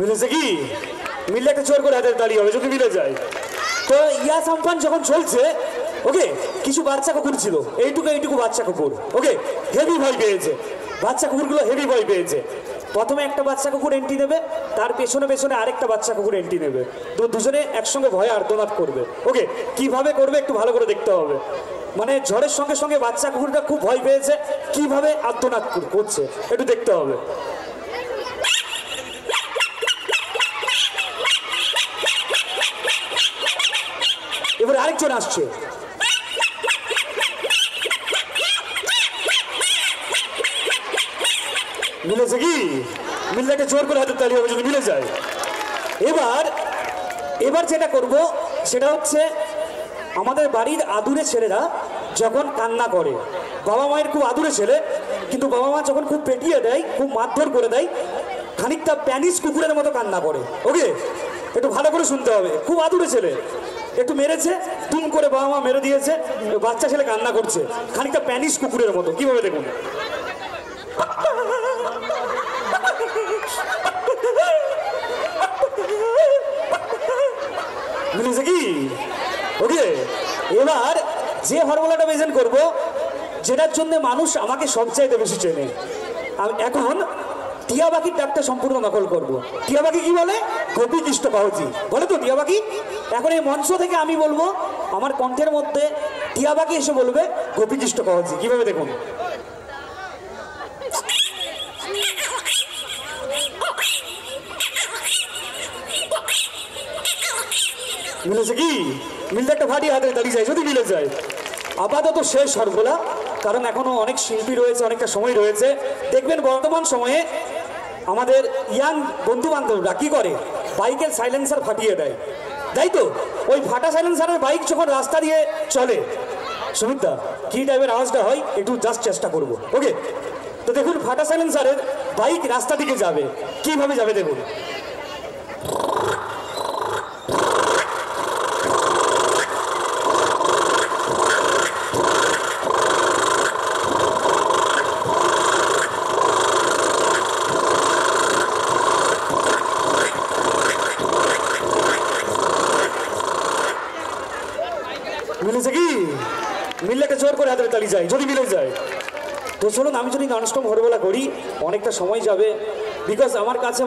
মিলেছে কি? মিললে একটা জোর করে হাতের তালি হবে যদি মিলে যায়। তো ইয়াস আমফান যখন চলছে, ওকে, কিছু বাচ্চা কুকুর ছিল, এইটুকু বাচ্চা কুকুর, ওকে, হেভি ভয় পেয়েছে। বাচ্চা কুকুরগুলো হেভি ভয় পেয়েছে। প্রথমে একটা বাচ্চা কুকুর এন্ট্রি নেবে, তার পেছনে পেছনে আরেকটা বাচ্চা কুকুর এন্ট্রি নেবে। তো দুজনে একসঙ্গে ভয়ে আর্তনাদ করবে। ওকে, কিভাবে করবে একটু ভালো করে দেখতে হবে। মানে ঝড়ের সঙ্গে সঙ্গে বাচ্চা কুকুরটা খুব ভয় পেয়েছে, কিভাবে আর্তনাদ করছে একটু দেখতে হবে। এবার আরেকজন আসছে, মিলেছে কি? মিললে একটা জোর করে হাতের তালি হবে যদি মিলে যায়। এবার এবার যেটা করব সেটা হচ্ছে, আমাদের বাড়ির আদুরে ছেলেরা যখন কান্না করে, বাবা মায়ের খুব আদুরে ছেলে, কিন্তু বাবা মা যখন খুব পেটিয়ে দেয়, খুব মারধর করে দেয়, খানিকটা প্যানিস কুকুরের মতো কান্না করে। ওকে, একটু ভালো করে শুনতে হবে। খুব আদুরে ছেলে, একটু মেরেছে, তুম করে বাবা মা মেরে দিয়েছে, বাচ্চা ছেলে কান্না করছে খানিকটা প্যানিস কুকুরের মতো। কিভাবে দেখুন, বুঝেছে কি? ওকে, এবার যে ফর্মুলাটা প্রেজেন্ট করবো, যেটার জন্য মানুষ আমাকে সবচাইতে বেশি চেনে, আমি এখন টিয়া পাখির ডাকটা সম্পূর্ণ নকল করব। টিয়া পাখি কি বলে? গোপী কৃষ্ণ কাহজি বলে তো টিয়া পাখি। এখন এই মঞ্চ থেকে আমি বলবো, আমার কণ্ঠের মধ্যে টিয়া পাখি এসে বলবে গোপী কৃষ্ণ কাহজি। কিভাবে দেখুন, মিলেছে কি? মিললে একটা ফাটিয়ে হাতে দাঁড়িয়ে যায় যদি মিলে যায়। আপাতত শেষ ফর্মুলা, কারণ এখনো অনেক শিল্পী রয়েছে, অনেকটা সময় রয়েছে। দেখবেন বর্তমান সময়ে আমাদের ইয়াং বন্ধু বান্ধবরা কি করে, বাইকের সাইলেন্সার ফাটিয়ে দেয়, তাই তো? ওই ফাটা সাইলেন্সারের বাইক যখন রাস্তা দিয়ে চলে, সুমিতদা কি টাইপের আওয়াজটা হয় একটু জাস্ট চেষ্টা করব। ওকে, তো দেখুন ফাটা সাইলেন্সারের বাইক রাস্তা দিকে যাবে, কিভাবে যাবে দেখুন। মিলেছে কি? মিললে একটা জোর করে হাতের তালি যায় যদি মিলে যায়। তো চলুন, আমি যদি ননস্টপ ভোরবেলা করি অনেকটা সময় যাবে, বিকজ আমার কাছে